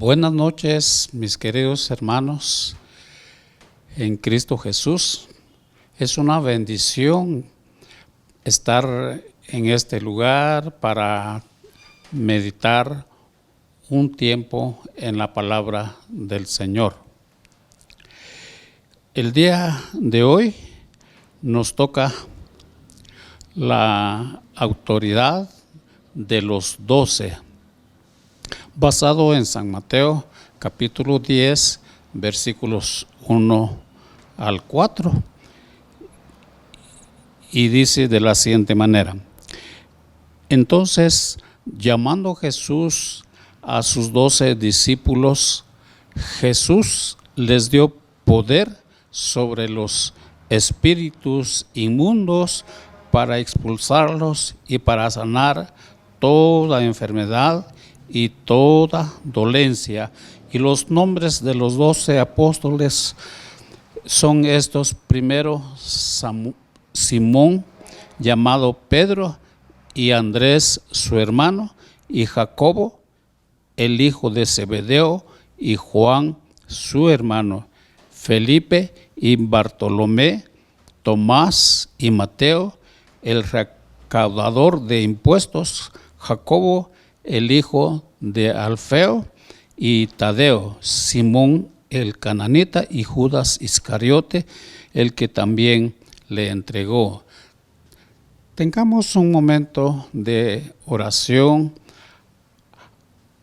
Buenas noches, mis queridos hermanos en Cristo Jesús. Es una bendición estar en este lugar para meditar un tiempo en la palabra del Señor. El día de hoy nos toca la autoridad de los 12, basado en San Mateo capítulo 10, versículos 1 al 4, y dice de la siguiente manera: Entonces, llamando Jesús a sus 12 discípulos, Jesús les dio poder sobre los espíritus inmundos para expulsarlos y para sanar toda enfermedad y toda dolencia. Y los nombres de los 12 apóstoles son estos: primero Simón, llamado Pedro, y Andrés su hermano, y Jacobo, el hijo de Zebedeo, y Juan su hermano, Felipe y Bartolomé, Tomás y Mateo, el recaudador de impuestos, Jacobo, el hijo de Alfeo, y Tadeo, Simón el cananita, y Judas Iscariote, el que también le entregó. Tengamos un momento de oración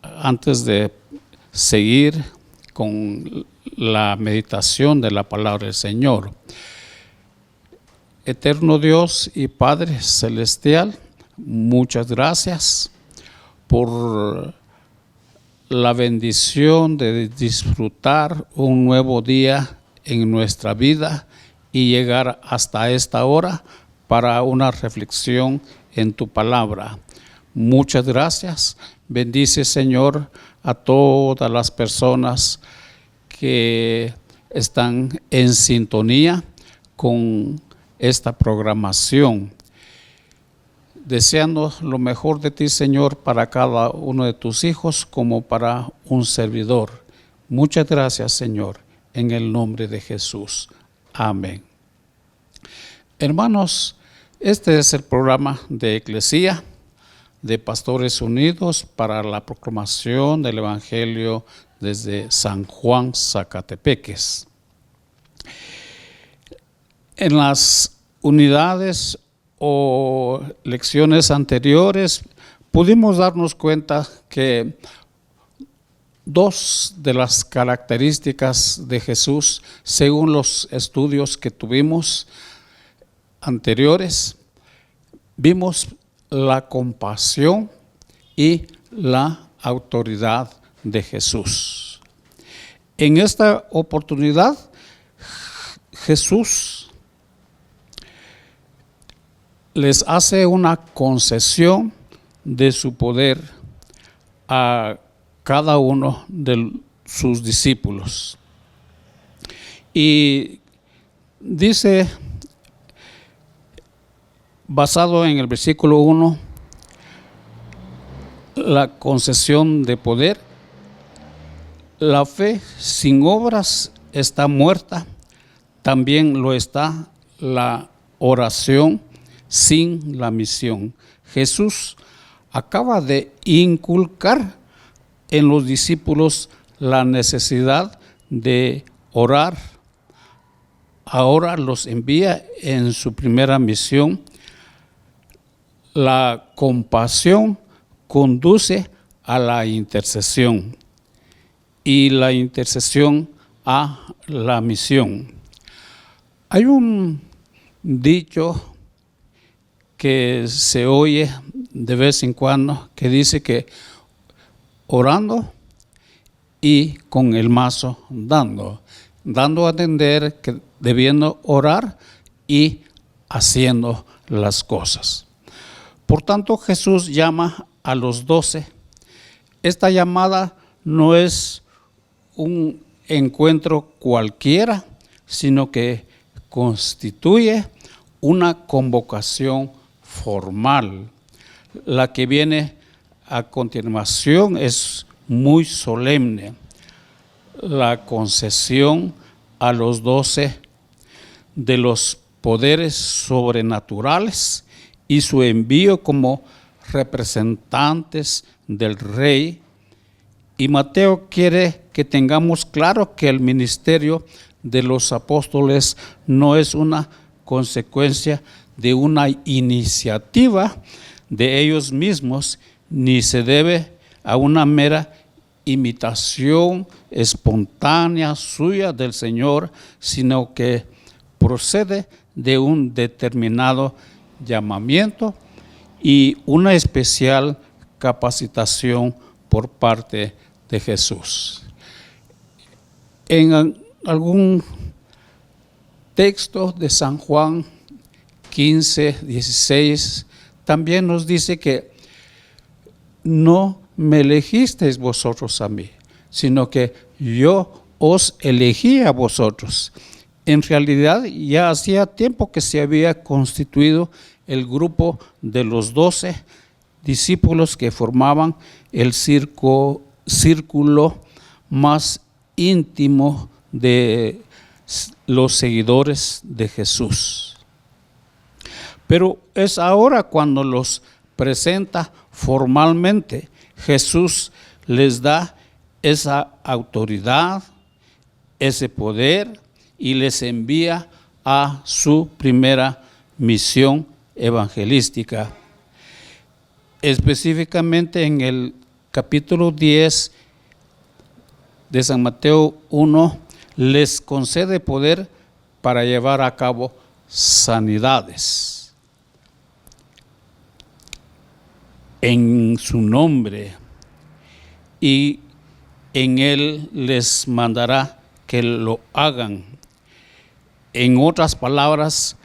antes de seguir con la meditación de la palabra del Señor. Eterno Dios y Padre Celestial, muchas gracias por la bendición de disfrutar un nuevo día en nuestra vida y llegar hasta esta hora para una reflexión en tu palabra. Muchas gracias. Bendice, Señor, a todas las personas que están en sintonía con esta programación, deseando lo mejor de ti, Señor, para cada uno de tus hijos como para un servidor. Muchas gracias, Señor, en el nombre de Jesús. Amén. Hermanos, este es el programa de Eclesía de Pastores Unidos para la proclamación del Evangelio desde San Juan, Zacatepeques. En las unidades o lecciones anteriores pudimos darnos cuenta que dos de las características de Jesús, según los estudios que tuvimos anteriores, vimos la compasión y la autoridad de Jesús. En esta oportunidad, Jesús les hace una concesión de su poder a cada uno de sus discípulos. Y dice, basado en el versículo 1, la concesión de poder: la fe sin obras está muerta, también lo está la oración sin la misión. Jesús acaba de inculcar en los discípulos la necesidad de orar. Ahora los envía en su primera misión. La compasión conduce a la intercesión y la intercesión a la misión. Hay un dicho que se oye de vez en cuando que dice que orando y con el mazo dando a entender que debiendo orar y haciendo las cosas. Por tanto, Jesús llama a los 12. Esta llamada no es un encuentro cualquiera, sino que constituye una convocación formal. La que viene a continuación es muy solemne la concesión a los 12 de los poderes sobrenaturales y su envío como representantes del Rey. Y Mateo quiere que tengamos claro que el ministerio de los apóstoles no es una consecuencia de una iniciativa de ellos mismos, ni se debe a una mera imitación espontánea suya del Señor, sino que procede de un determinado llamamiento y una especial capacitación por parte de Jesús. En algún texto de San Juan 15, 16, también nos dice que no me elegisteis vosotros a mí, sino que yo os elegí a vosotros. En realidad ya hacía tiempo que se había constituido el grupo de los 12 discípulos que formaban el círculo más íntimo de los seguidores de Jesús. Pero es ahora cuando los presenta formalmente. Jesús les da esa autoridad, ese poder y les envía a su primera misión evangelística. Específicamente en el capítulo 10 de San Mateo 1, les concede poder para llevar a cabo sanidades en su nombre, y en él les mandará que lo hagan. En otras palabras,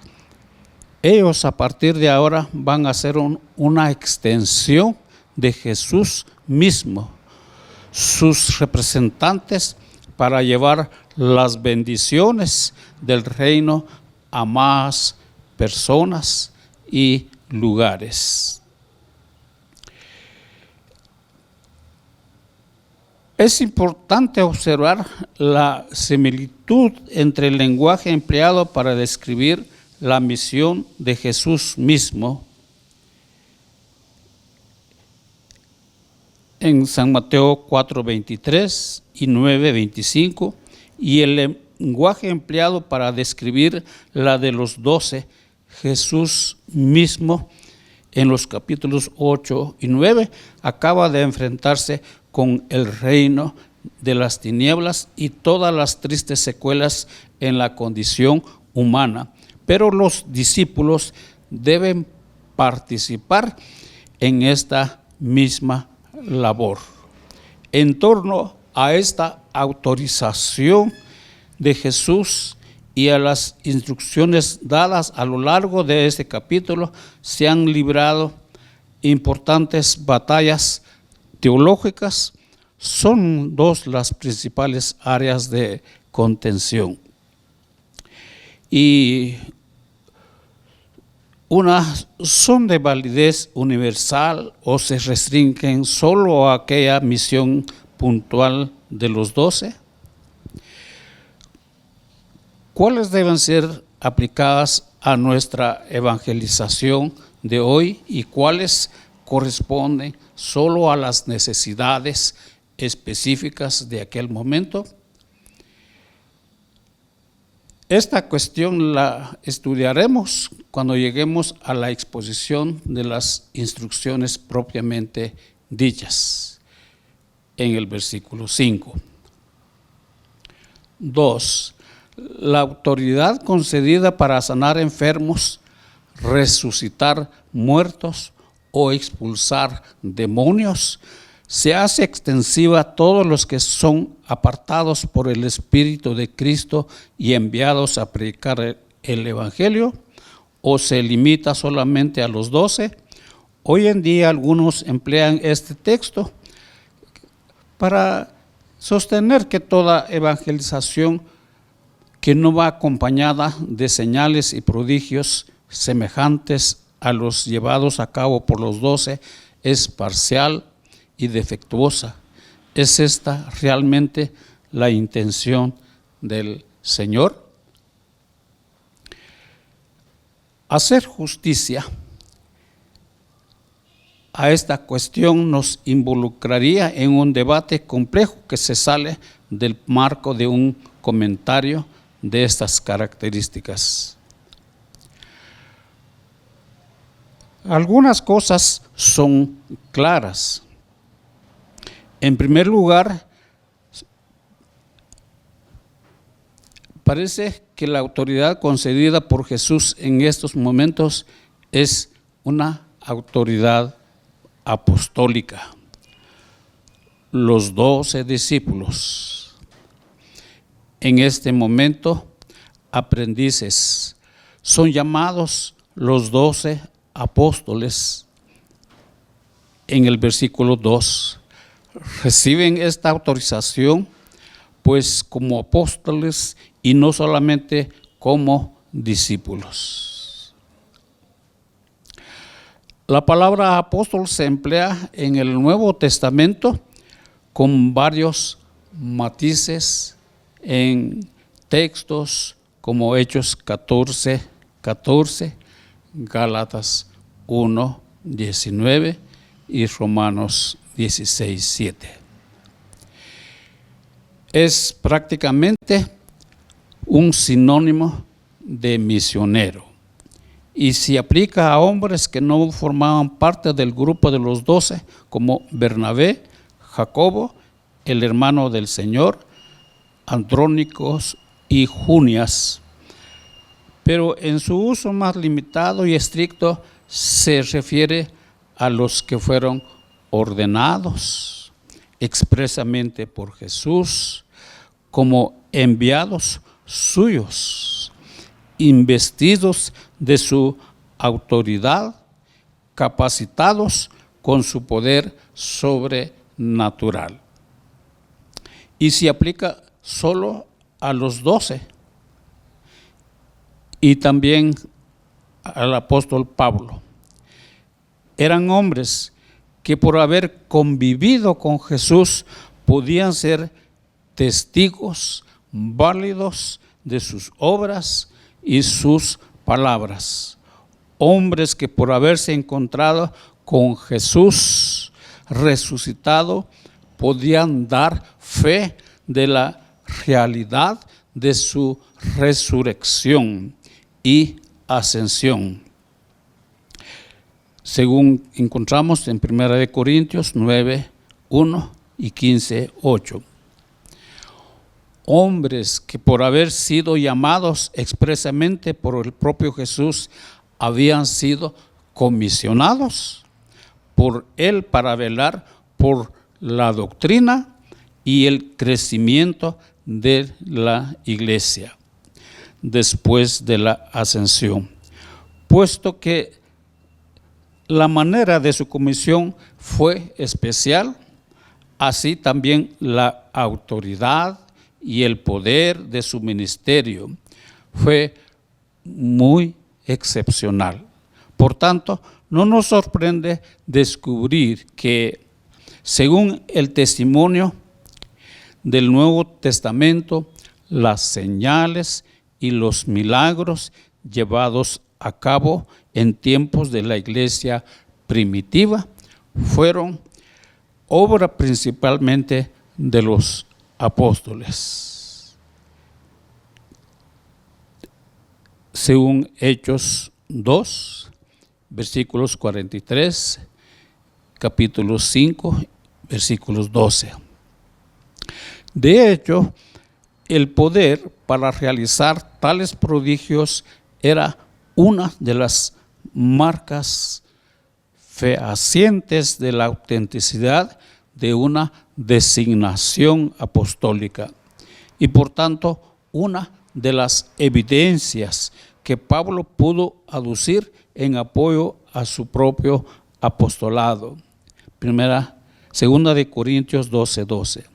ellos a partir de ahora van a ser una extensión de Jesús mismo, sus representantes para llevar las bendiciones del reino a más personas y lugares. Es importante observar la similitud entre el lenguaje empleado para describir la misión de Jesús mismo en San Mateo 4:23 y 9:25 y el lenguaje empleado para describir la de los 12, Jesús mismo en los capítulos 8 y 9 acaba de enfrentarse con el reino de las tinieblas y todas las tristes secuelas en la condición humana. Pero los discípulos deben participar en esta misma labor. En torno a esta autorización de Jesús y a las instrucciones dadas a lo largo de este capítulo, se han librado importantes batallas teológicas. Son dos las principales áreas de contención. Y unas son de validez universal o se restringen solo a aquella misión puntual de los 12. ¿Cuáles deben ser aplicadas a nuestra evangelización de hoy y cuáles corresponden solo a las necesidades específicas de aquel momento? Esta cuestión la estudiaremos cuando lleguemos a la exposición de las instrucciones propiamente dichas en el versículo 5. 2. La autoridad concedida para sanar enfermos, resucitar muertos o expulsar demonios se hace extensiva a todos los que son apartados por el Espíritu de Cristo y enviados a predicar el Evangelio, o se limita solamente a los 12. Hoy en día algunos emplean este texto para sostener que toda evangelización que no va acompañada de señales y prodigios semejantes a los llevados a cabo por los 12 es parcial y defectuosa. ¿Es esta realmente la intención del Señor? Hacer justicia a esta cuestión nos involucraría en un debate complejo que se sale del marco de un comentario de estas características. Algunas cosas son claras. En primer lugar, parece que la autoridad concedida por Jesús en estos momentos es una autoridad apostólica. Los 12 discípulos, en este momento aprendices, son llamados los 12 apóstoles. En el versículo 2, reciben esta autorización pues como apóstoles y no solamente como discípulos. La palabra apóstol se emplea en el Nuevo Testamento con varios matices en textos como Hechos 14:14, Gálatas 1:19 y Romanos 16:7. Es prácticamente un sinónimo de misionero y se aplica a hombres que no formaban parte del grupo de los 12, como Bernabé, Jacobo, el hermano del Señor, Andrónicos y Junias. Pero en su uso más limitado y estricto se refiere a los que fueron ordenados expresamente por Jesús como enviados suyos, investidos de su autoridad, capacitados con su poder sobrenatural. Y se aplica solo a los 12 y también al apóstol Pablo. Eran hombres que por haber convivido con Jesús podían ser testigos válidos de sus obras y sus palabras. Hombres que por haberse encontrado con Jesús resucitado podían dar fe de la realidad de su resurrección y ascensión, según encontramos en 1 Corintios 9:1 y 15:8. Hombres que por haber sido llamados expresamente por el propio Jesús habían sido comisionados por Él para velar por la doctrina y el crecimiento de la iglesia después de la ascensión, puesto que la manera de su comisión fue especial, así también la autoridad y el poder de su ministerio fue muy excepcional. Por tanto, no nos sorprende descubrir que, según el testimonio del Nuevo Testamento, las señales y los milagros llevados a cabo en tiempos de la iglesia primitiva fueron obra principalmente de los apóstoles. Según Hechos 2, versículos 43, capítulo 5, versículos 12. De hecho, el poder para realizar tales prodigios era una de las marcas fehacientes de la autenticidad de una designación apostólica y por tanto una de las evidencias que Pablo pudo aducir en apoyo a su propio apostolado. Segunda de Corintios 12:12.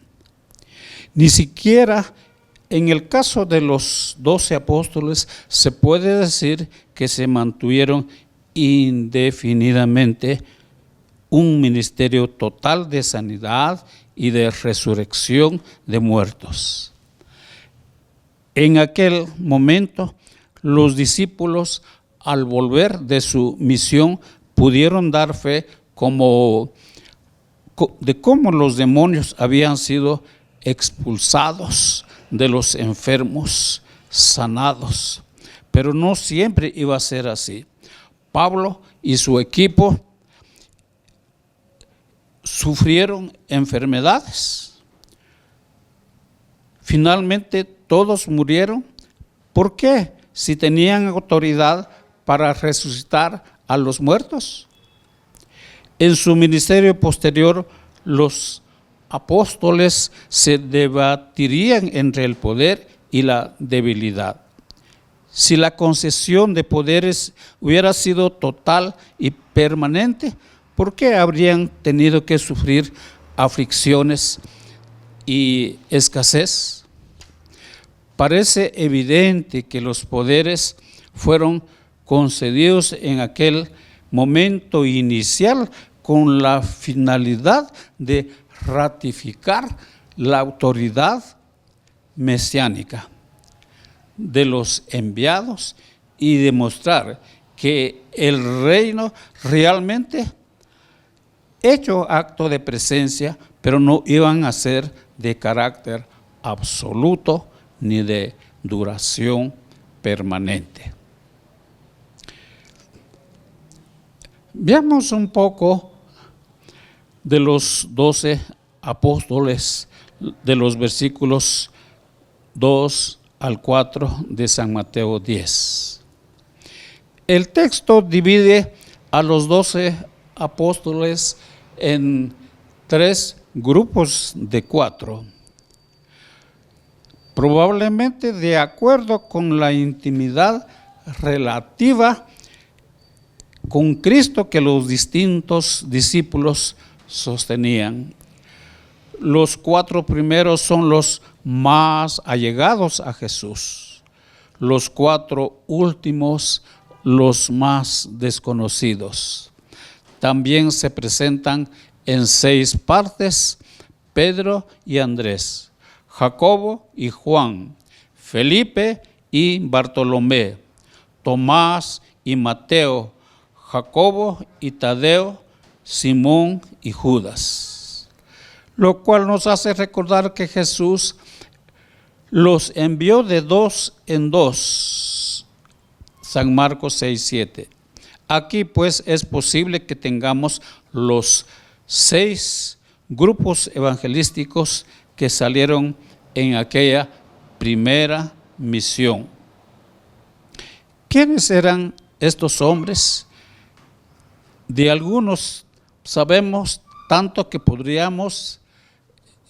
Ni siquiera en el caso de los 12 apóstoles se puede decir que se mantuvieron indefinidamente un ministerio total de sanidad y de resurrección de muertos. En aquel momento, los discípulos, al volver de su misión, pudieron dar fe de cómo los demonios habían sido expulsados de los enfermos, sanados. Pero no siempre iba a ser así. Pablo y su equipo sufrieron enfermedades. Finalmente todos murieron. ¿Por qué? Si tenían autoridad para resucitar a los muertos. En su ministerio posterior, los apóstoles se debatirían entre el poder y la debilidad. Si la concesión de poderes hubiera sido total y permanente, ¿por qué habrían tenido que sufrir aflicciones y escasez? Parece evidente que los poderes fueron concedidos en aquel momento inicial con la finalidad de ratificar la autoridad mesiánica de los enviados y demostrar que el reino realmente hecho acto de presencia, pero no iban a ser de carácter absoluto ni de duración permanente. Veamos un poco de los 12 apóstoles, de los versículos 2 al 4 de San Mateo 10. El texto divide a los 12 apóstoles en 3 grupos de 4. Probablemente de acuerdo con la intimidad relativa con Cristo que los distintos discípulos sostenían. Los 4 primeros son los más allegados a Jesús. Los 4 últimos, los más desconocidos. También se presentan en 6 partes: Pedro y Andrés, Jacobo y Juan, Felipe y Bartolomé, Tomás y Mateo, Jacobo y Tadeo, Simón y Judas. Lo cual nos hace recordar que Jesús los envió de 2 en 2. San Marcos 6:7. Aquí pues es posible que tengamos los 6 grupos evangelísticos que salieron en aquella primera misión. ¿Quiénes eran estos hombres? De algunos sabemos tanto que podríamos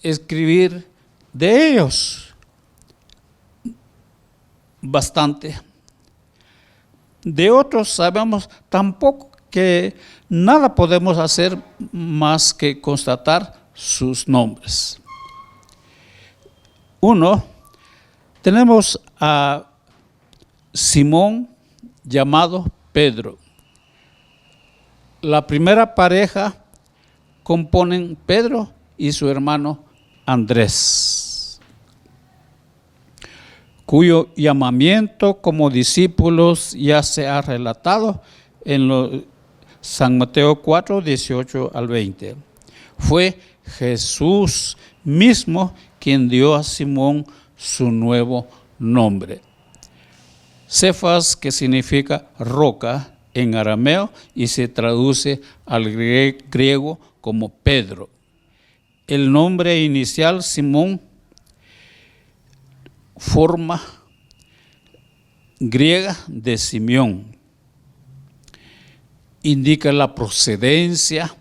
escribir de ellos bastante. De otros sabemos tampoco, que nada podemos hacer más que constatar sus nombres. Uno, tenemos a Simón, llamado Pedro. La primera pareja componen Pedro y su hermano Andrés, cuyo llamamiento como discípulos ya se ha relatado en San Mateo 4, 18 al 20. Fue Jesús mismo quien dio a Simón su nuevo nombre. Cefas, que significa roca en arameo y se traduce al griego como Pedro. El nombre inicial, Simón, forma griega de Simeón. Indica la procedencia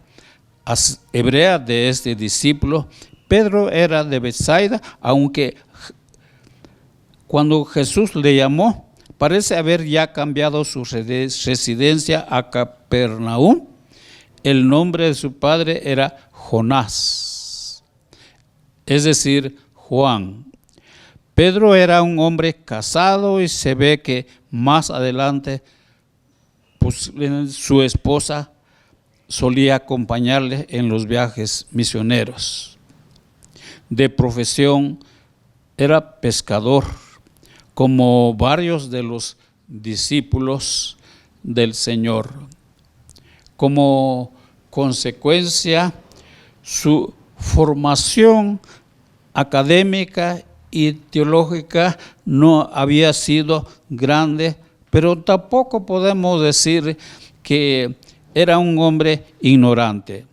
hebrea de este discípulo. Pedro era de Betsaida, aunque cuando Jesús le llamó, parece haber ya cambiado su residencia a Capernaum. El nombre de su padre era Jonás, es decir, Juan. Pedro era un hombre casado y se ve que más adelante pues, su esposa solía acompañarle en los viajes misioneros. De profesión era pescador, como varios de los discípulos del Señor. Como consecuencia, su formación académica y teológica no había sido grande, pero tampoco podemos decir que era un hombre ignorante.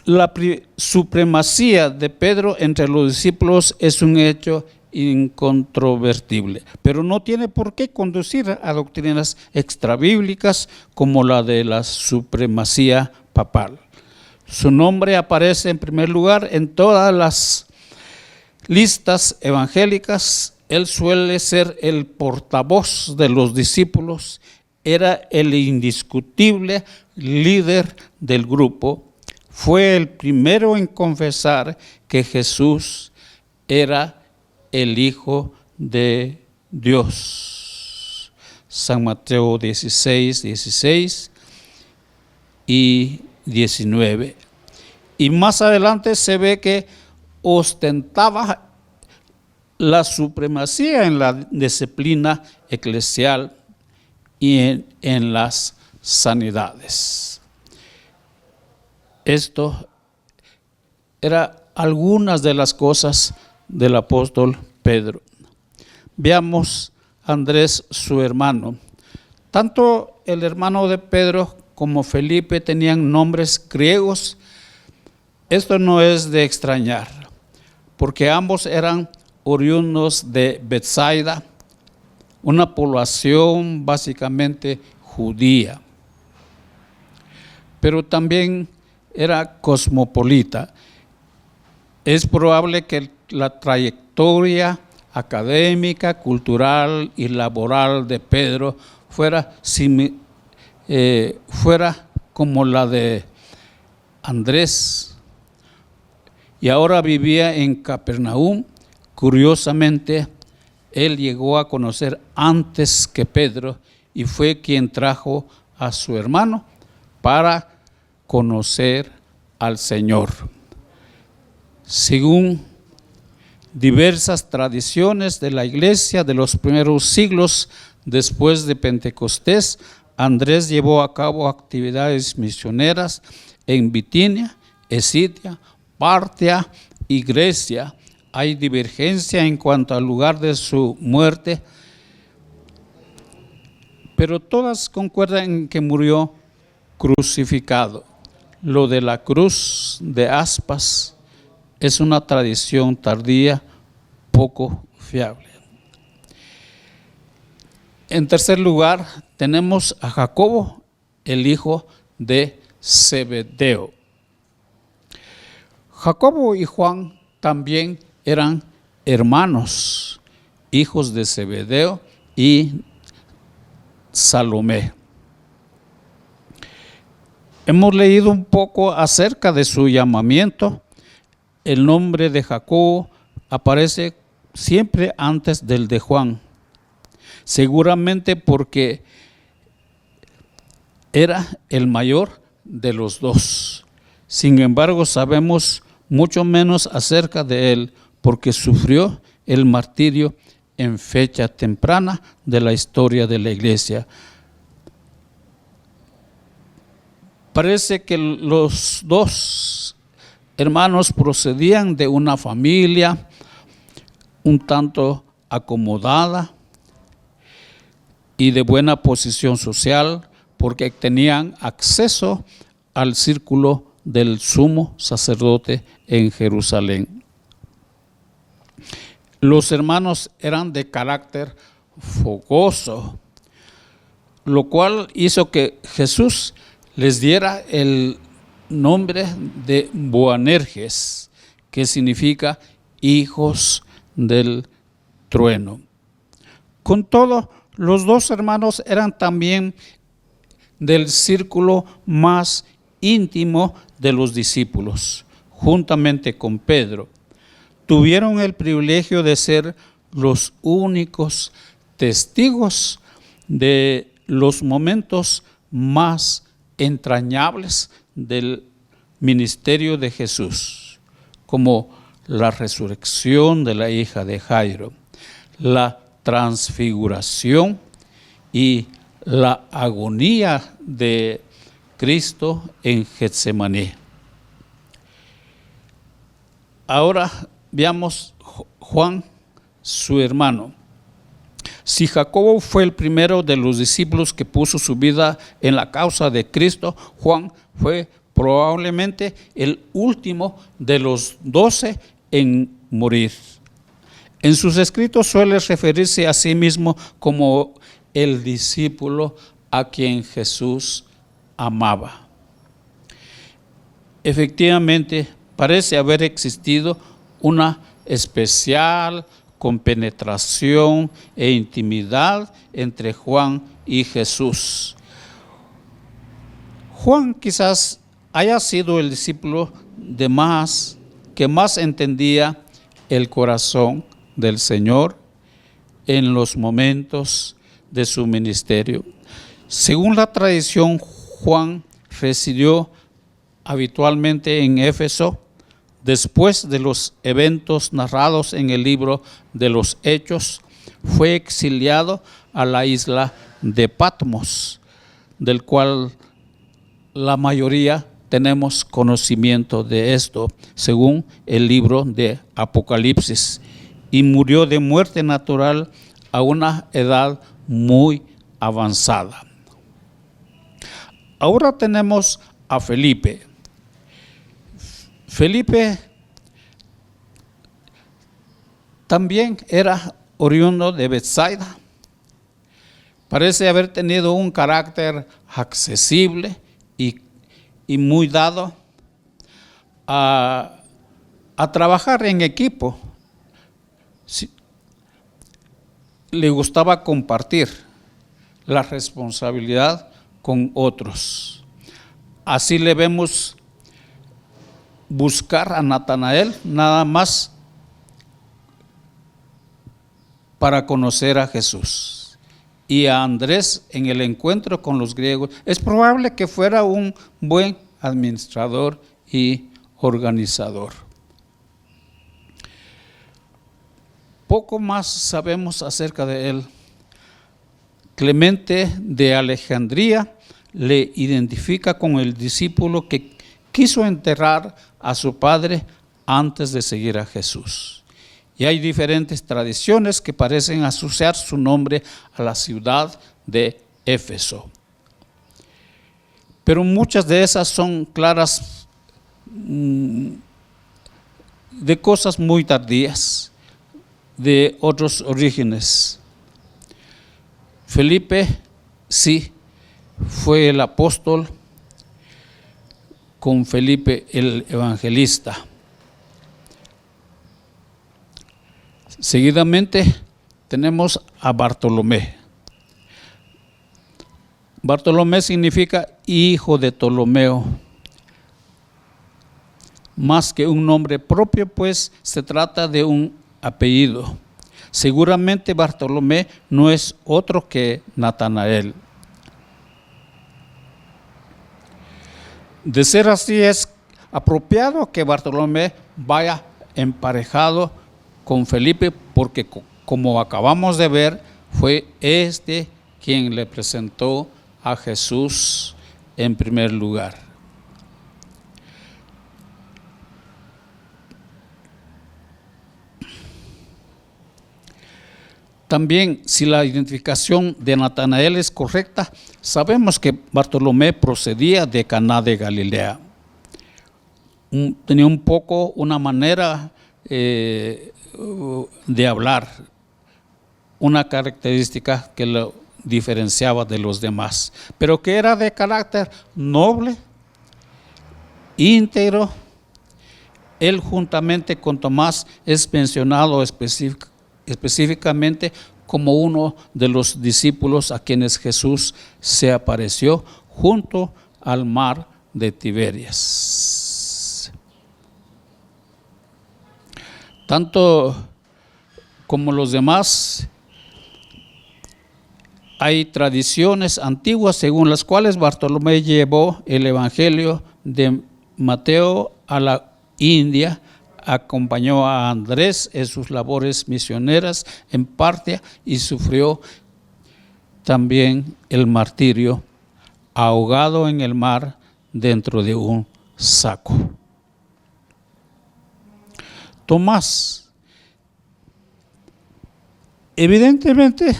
La supremacía de Pedro entre los discípulos es un hecho incontrovertible, pero no tiene por qué conducir a doctrinas extrabíblicas como la de la supremacía papal. Su nombre aparece en primer lugar en todas las listas evangélicas. Él suele ser el portavoz de los discípulos, era el indiscutible líder del grupo. Fue el primero en confesar que Jesús era el Hijo de Dios. San Mateo 16, 16 y 19. Y más adelante se ve que ostentaba la supremacía en la disciplina eclesial y en las sanidades. Esto era algunas de las cosas del apóstol Pedro. Veamos a Andrés, su hermano. Tanto el hermano de Pedro como Felipe tenían nombres griegos. Esto no es de extrañar, porque ambos eran oriundos de Betsaida, una población básicamente judía, pero también era cosmopolita. Es probable que la trayectoria académica, cultural y laboral de Pedro fuera como la de Andrés, y ahora vivía en Capernaum. Curiosamente, él llegó a conocer antes que Pedro y fue quien trajo a su hermano para conocer al Señor. Según diversas tradiciones de la iglesia de los primeros siglos después de Pentecostés, Andrés llevó a cabo actividades misioneras en Bitinia, Escitia, Partia y Grecia. Hay divergencia en cuanto al lugar de su muerte, pero todas concuerdan en que murió crucificado. Lo de la cruz de aspas es una tradición tardía, poco fiable. En tercer lugar, tenemos a Jacobo, el hijo de Zebedeo. Jacobo y Juan también eran hermanos, hijos de Zebedeo y Salomé. Hemos leído un poco acerca de su llamamiento. El nombre de Jacobo aparece siempre antes del de Juan, seguramente porque era el mayor de los dos. Sin embargo, sabemos mucho menos acerca de él porque sufrió el martirio en fecha temprana de la historia de la iglesia. Parece que los dos hermanos procedían de una familia un tanto acomodada y de buena posición social, porque tenían acceso al círculo del sumo sacerdote en Jerusalén. Los hermanos eran de carácter fogoso, lo cual hizo que Jesús les diera el nombre de Boanerges, que significa hijos del trueno. Con todo, los dos hermanos eran también del círculo más íntimo de los discípulos, juntamente con Pedro. Tuvieron el privilegio de ser los únicos testigos de los momentos más entrañables del ministerio de Jesús, como la resurrección de la hija de Jairo, la transfiguración y la agonía de Cristo en Getsemaní. Ahora veamos Juan, su hermano. Si Jacobo fue el primero de los discípulos que puso su vida en la causa de Cristo, Juan fue probablemente el último de los 12 en morir. En sus escritos suele referirse a sí mismo como el discípulo a quien Jesús amaba. Efectivamente, parece haber existido una especial compenetración e intimidad entre Juan y Jesús. Juan quizás haya sido el discípulo que más entendía el corazón del Señor en los momentos de su ministerio. Según la tradición, Juan residió habitualmente en Éfeso después de los eventos narrados en el libro de los Hechos. Fue exiliado a la isla de Patmos, del cual la mayoría tenemos conocimiento de esto, según el libro de Apocalipsis, y murió de muerte natural a una edad muy avanzada. Ahora tenemos a Felipe. Felipe también era oriundo de Betsaida. Parece haber tenido un carácter accesible y muy dado a trabajar en equipo. Sí, le gustaba compartir la responsabilidad con otros. Así le vemos buscar a Natanael nada más para conocer a Jesús, y a Andrés en el encuentro con los griegos. Es probable que fuera un buen administrador y organizador. Poco más sabemos acerca de él. Clemente de Alejandría le identifica con el discípulo que quiso enterrar a su padre antes de seguir a Jesús. Y hay diferentes tradiciones que parecen asociar su nombre a la ciudad de Éfeso. Pero muchas de esas son claras de cosas muy tardías, de otros orígenes. Felipe sí fue el apóstol con Felipe el evangelista. Seguidamente tenemos a Bartolomé. Bartolomé significa hijo de Ptolomeo. Más que un nombre propio, pues se trata de un apellido. Seguramente Bartolomé no es otro que Natanael. De ser así, es apropiado que Bartolomé vaya emparejado con Felipe, porque como acabamos de ver, fue este quien le presentó a Jesús en primer lugar. También, si la identificación de Natanael es correcta, sabemos que Bartolomé procedía de Caná de Galilea. Tenía un poco una manera de hablar, una característica que lo diferenciaba de los demás, pero que era de carácter noble, íntegro. Él, juntamente con Tomás, es mencionado específicamente como uno de los discípulos a quienes Jesús se apareció junto al mar de Tiberias. Tanto como los demás, hay tradiciones antiguas según las cuales Bartolomé llevó el evangelio de Mateo a la India, acompañó a Andrés en sus labores misioneras en Partia y sufrió también el martirio, ahogado en el mar dentro de un saco. Tomás, evidentemente,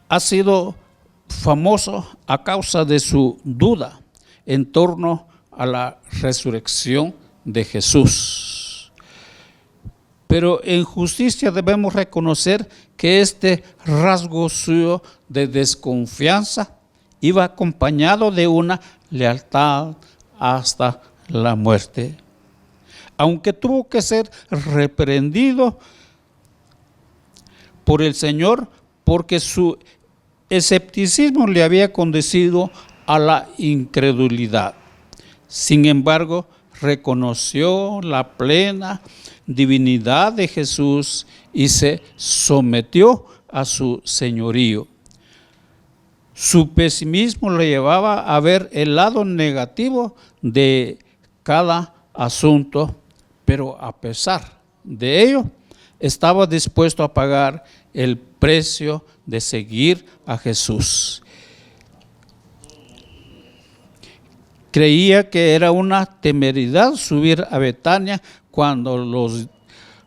ha sido famoso a causa de su duda en torno a la resurrección de Jesús. Pero en justicia debemos reconocer que este rasgo suyo de desconfianza iba acompañado de una lealtad hasta la muerte. Aunque tuvo que ser reprendido por el Señor porque su escepticismo le había conducido a la incredulidad. Sin embargo, reconoció la plena divinidad de Jesús y se sometió a su señorío. Su pesimismo le llevaba a ver el lado negativo de cada asunto, pero a pesar de ello, estaba dispuesto a pagar el precio de seguir a Jesús. Creía que era una temeridad subir a Betania cuando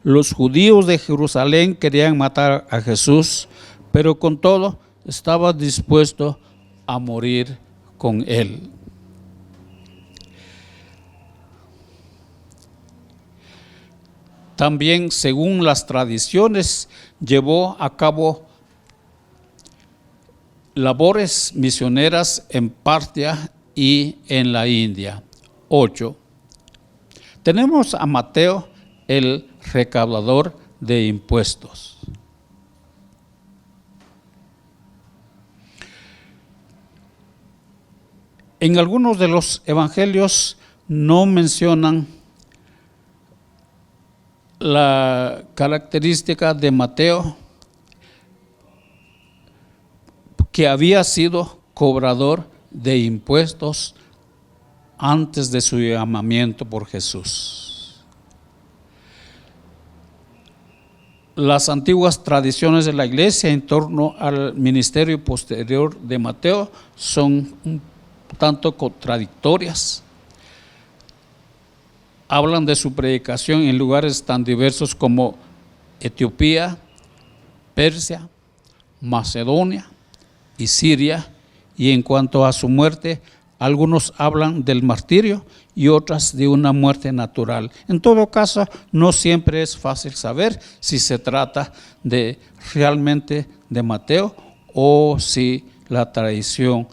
los judíos de Jerusalén querían matar a Jesús, pero con todo estaba dispuesto a morir con él. También, según las tradiciones, llevó a cabo labores misioneras en Partia y en la India. 8. Tenemos a Mateo, el recaudador de impuestos. En algunos de los evangelios no mencionan la característica de Mateo, que había sido cobrador de impuestos antes de su llamamiento por Jesús. Las antiguas tradiciones de la iglesia en torno al ministerio posterior de Mateo son un tanto contradictorias. Hablan de su predicación en lugares tan diversos como Etiopía, Persia, Macedonia y Siria, y en cuanto a su muerte, algunos hablan del martirio y otras de una muerte natural. En todo caso, no siempre es fácil saber si se trata de realmente de Mateo o si la tradición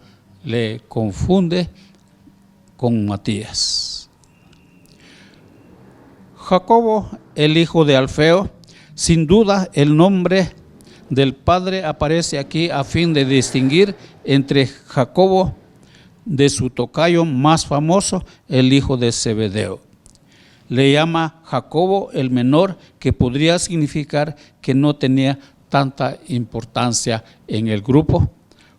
le confunde con Matías. Jacobo, el hijo de Alfeo, sin duda el nombre del padre aparece aquí a fin de distinguir entre Jacobo de su tocayo más famoso, el hijo de Zebedeo. Le llama Jacobo el menor, que podría significar que no tenía tanta importancia en el grupo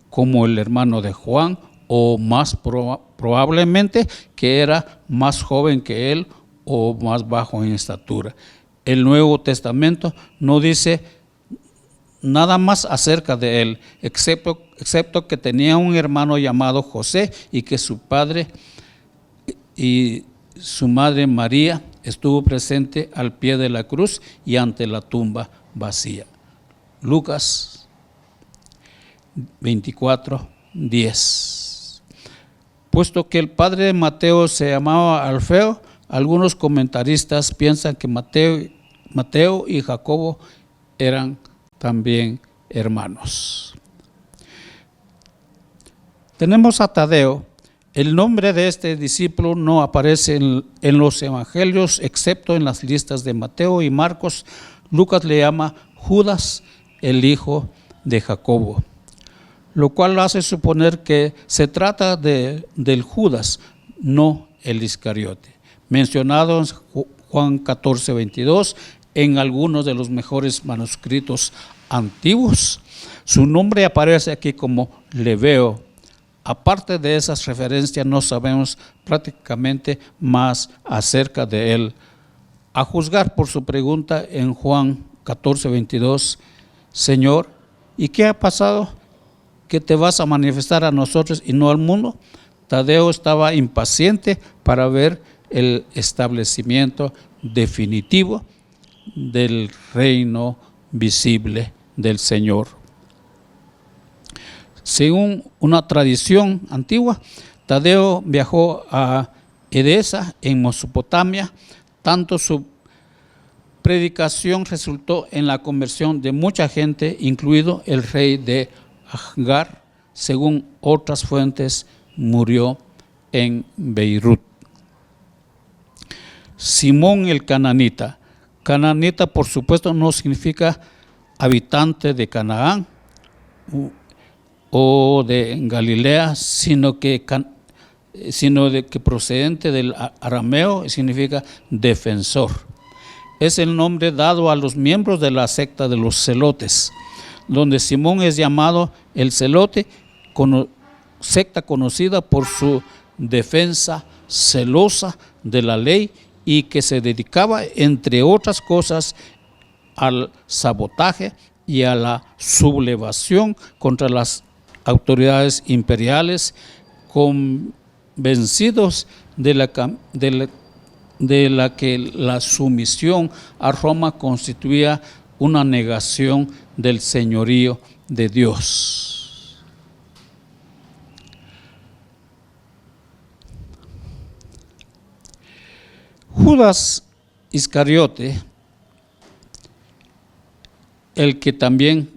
como el hermano de Juan, o más probablemente que era más joven que él o más bajo en estatura. El Nuevo Testamento no dice nada más acerca de él, excepto que tenía un hermano llamado José y que su padre y su madre María estuvo presente al pie de la cruz y ante la tumba vacía. Lucas 24:10. Puesto que el padre de Mateo se llamaba Alfeo, algunos comentaristas piensan que Mateo y Jacobo eran también hermanos. Tenemos a Tadeo. El nombre de este discípulo no aparece en los evangelios, excepto en las listas de Mateo y Marcos. Lucas le llama Judas, el hijo de Jacobo, lo cual hace suponer que se trata del Judas, no el Iscariote, mencionado en Juan 14:22, en algunos de los mejores manuscritos antiguos. Su nombre aparece aquí como Lebeo, Aparte de esas referencias, no sabemos prácticamente más acerca de él. A juzgar por su pregunta en Juan 14:22, Señor, ¿y qué ha pasado que te vas a manifestar a nosotros y no al mundo? Tadeo estaba impaciente para ver el establecimiento definitivo del reino visible del Señor. Según una tradición antigua, Tadeo viajó a Edesa, en Mesopotamia. Tanto su predicación resultó en la conversión de mucha gente, incluido el rey de Agar. Según otras fuentes, murió en Beirut. Simón el cananita. Cananita, por supuesto, no significa habitante de Canaán o de Galilea, sino que procedente del arameo significa defensor. Es el nombre dado a los miembros de la secta de los celotes, donde Simón es llamado el celote, secta conocida por su defensa celosa de la ley y que se dedicaba, entre otras cosas, al sabotaje y a la sublevación contra las autoridades imperiales, convencidos de la que la sumisión a Roma constituía una negación del señorío de Dios. Judas Iscariote, el que también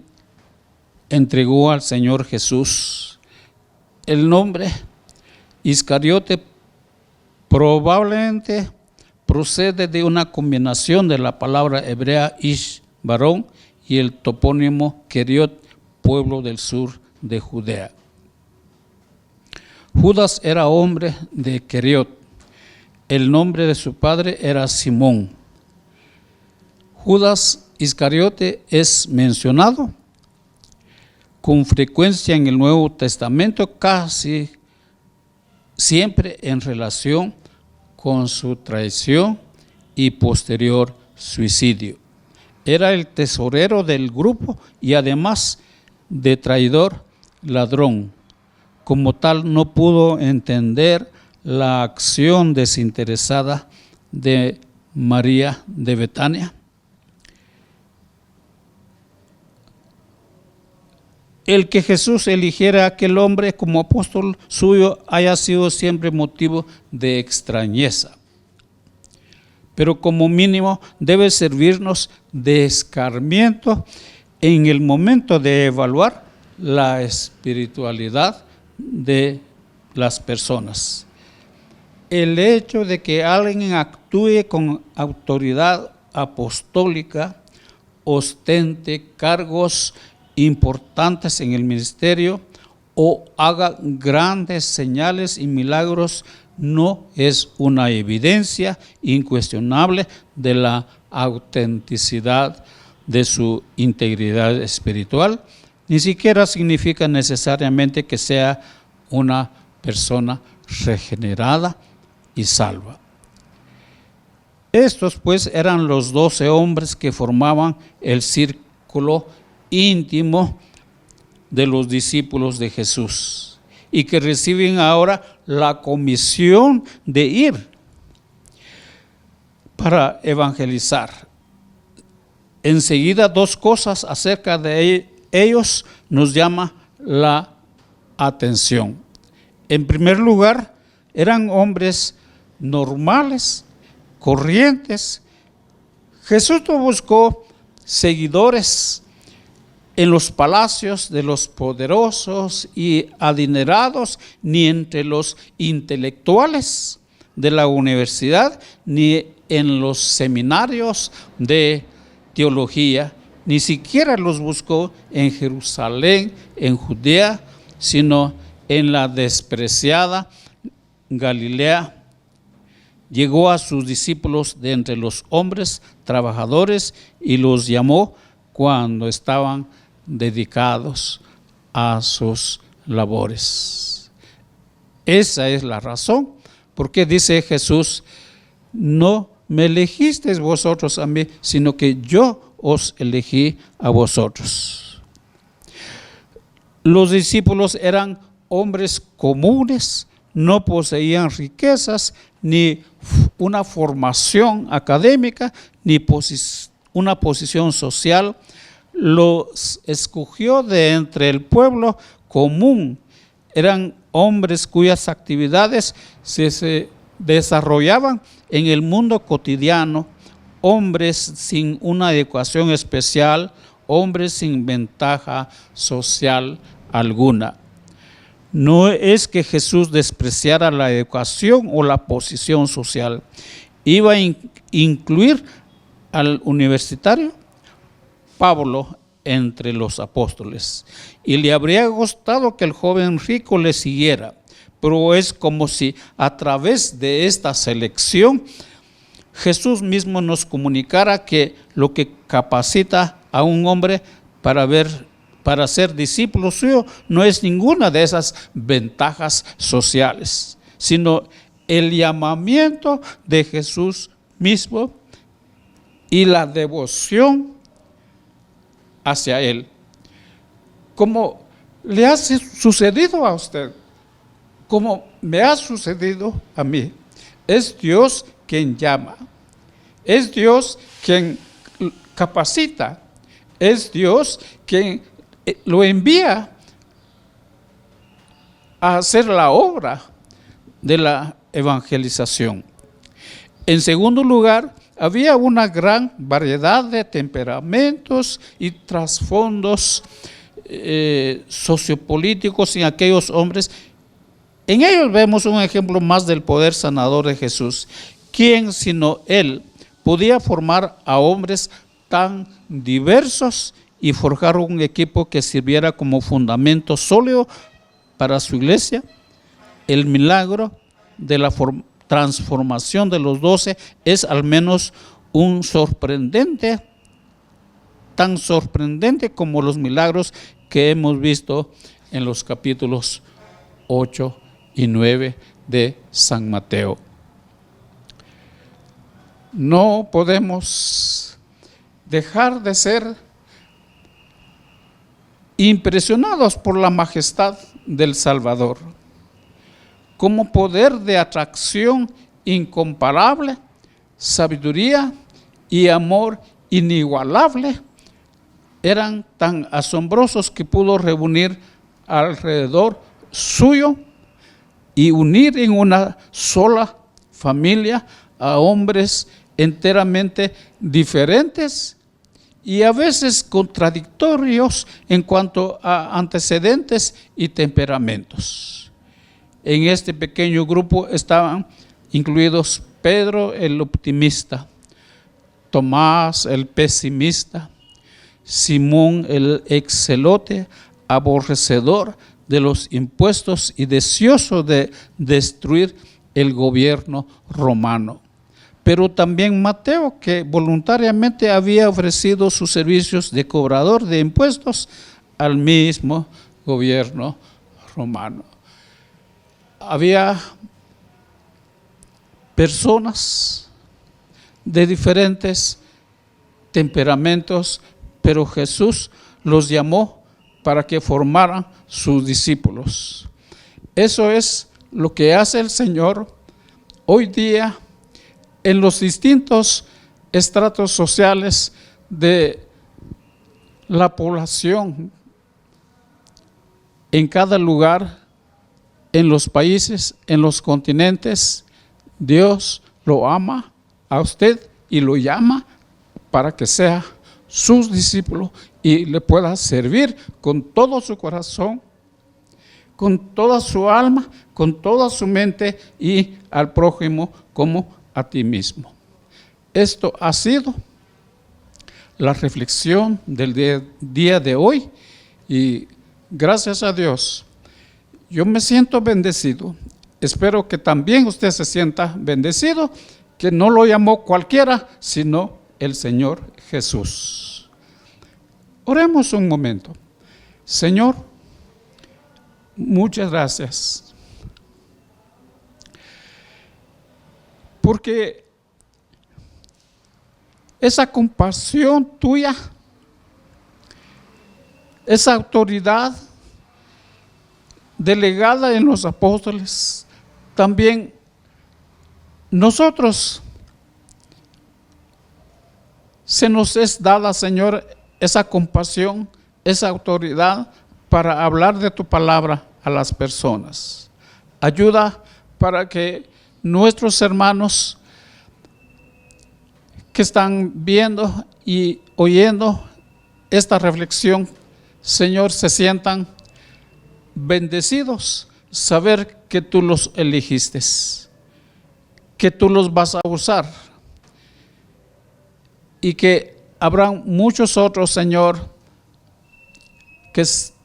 entregó al Señor Jesús. El nombre Iscariote probablemente procede de una combinación de la palabra hebrea ish, varón, y el topónimo Keriot, pueblo del sur de Judea. Judas era hombre de Keriot. El nombre de su padre era Simón. Judas Iscariote es mencionado con frecuencia en el Nuevo Testamento, casi siempre en relación con su traición y posterior suicidio. Era el tesorero del grupo y además de traidor, ladrón. Como tal, no pudo entender la acción desinteresada de María de Betania. El que Jesús eligiera a aquel hombre como apóstol suyo haya sido siempre motivo de extrañeza, pero como mínimo debe servirnos de escarmiento en el momento de evaluar la espiritualidad de las personas. El hecho de que alguien actúe con autoridad apostólica, ostente cargos importantes en el ministerio o haga grandes señales y milagros no es una evidencia incuestionable de la autenticidad de su integridad espiritual, ni siquiera significa necesariamente que sea una persona regenerada y salva. Estos pues eran los 12 hombres que formaban el círculo íntimo de los discípulos de Jesús y que reciben ahora la comisión de ir para evangelizar. Enseguida, dos cosas acerca de ellos nos llama la atención. En primer lugar, eran hombres normales, corrientes. Jesús no buscó seguidores en los palacios de los poderosos y adinerados, ni entre los intelectuales de la universidad, ni en los seminarios de teología, ni siquiera los buscó en Jerusalén, en Judea, sino en la despreciada Galilea. Llegó a sus discípulos de entre los hombres trabajadores y los llamó cuando estaban dedicados a sus labores. Esa es la razón, porque dice Jesús, no me elegisteis vosotros a mí, sino que yo os elegí a vosotros. Los discípulos eran hombres comunes, no poseían riquezas, ni una formación académica, ni una posición social. Los escogió de entre el pueblo común. Eran hombres cuyas actividades se desarrollaban en el mundo cotidiano, hombres sin una educación especial, hombres sin ventaja social alguna. No es que Jesús despreciara la educación o la posición social. Iba a incluir al universitario Pablo entre los apóstoles, y le habría gustado que el joven rico le siguiera, pero es como si a través de esta selección Jesús mismo nos comunicara que lo que capacita a un hombre para ser discípulo suyo no es ninguna de esas ventajas sociales, sino el llamamiento de Jesús mismo y la devoción hacia Él. Como le ha sucedido a usted, como me ha sucedido a mí, es Dios quien llama, es Dios quien capacita, es Dios quien lo envía a hacer la obra de la evangelización. En segundo lugar, había una gran variedad de temperamentos y trasfondos sociopolíticos en aquellos hombres. En ellos vemos un ejemplo más del poder sanador de Jesús. ¿Quién sino Él podía formar a hombres tan diversos y forjar un equipo que sirviera como fundamento sólido para su iglesia? El milagro de la transformación de los 12 es al menos tan sorprendente como los milagros que hemos visto en los capítulos 8 y 9 de San Mateo. No podemos dejar de ser impresionados por la majestad del Salvador, como poder de atracción incomparable, sabiduría y amor inigualable. Eran tan asombrosos que pudo reunir alrededor suyo y unir en una sola familia a hombres enteramente diferentes y a veces contradictorios en cuanto a antecedentes y temperamentos. En este pequeño grupo estaban incluidos Pedro el optimista, Tomás el pesimista, Simón el excelote, aborrecedor de los impuestos y deseoso de destruir el gobierno romano. Pero también Mateo, que voluntariamente había ofrecido sus servicios de cobrador de impuestos al mismo gobierno romano. Había personas de diferentes temperamentos, pero Jesús los llamó para que formaran sus discípulos. Eso es lo que hace el Señor hoy día en los distintos estratos sociales de la población, en cada lugar, en los países, en los continentes. Dios lo ama a usted y lo llama para que sea sus discípulos y le pueda servir con todo su corazón, con toda su alma, con toda su mente y al prójimo como a ti mismo. Esto ha sido la reflexión del día de hoy y gracias a Dios yo me siento bendecido. Espero que también usted se sienta bendecido, que no lo llamó cualquiera, sino el Señor Jesús. Oremos un momento. Señor, muchas gracias porque esa compasión tuya, esa autoridad delegada en los apóstoles, también nosotros se nos es dada, Señor, esa compasión, esa autoridad para hablar de tu palabra a las personas. Ayuda para que nuestros hermanos que están viendo y oyendo esta reflexión, Señor, se sientan bendecidos, saber que tú los elegiste, que tú los vas a usar y que habrán muchos otros, Señor,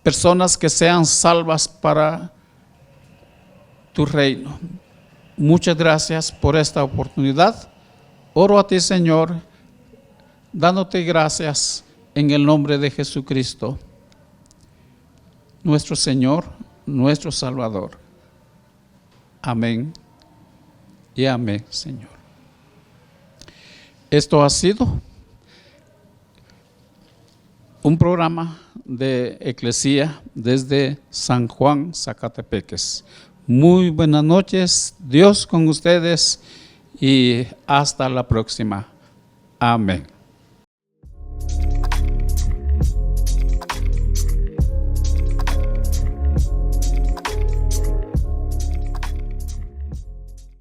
personas que sean salvas para tu reino. Muchas gracias por esta oportunidad. Oro a ti, Señor, dándote gracias en el nombre de Jesucristo, nuestro Señor, nuestro Salvador. Amén y amén, Señor. Esto ha sido un programa de Eclesía desde San Juan, Zacatepeques. Muy buenas noches, Dios con ustedes y hasta la próxima. Amén.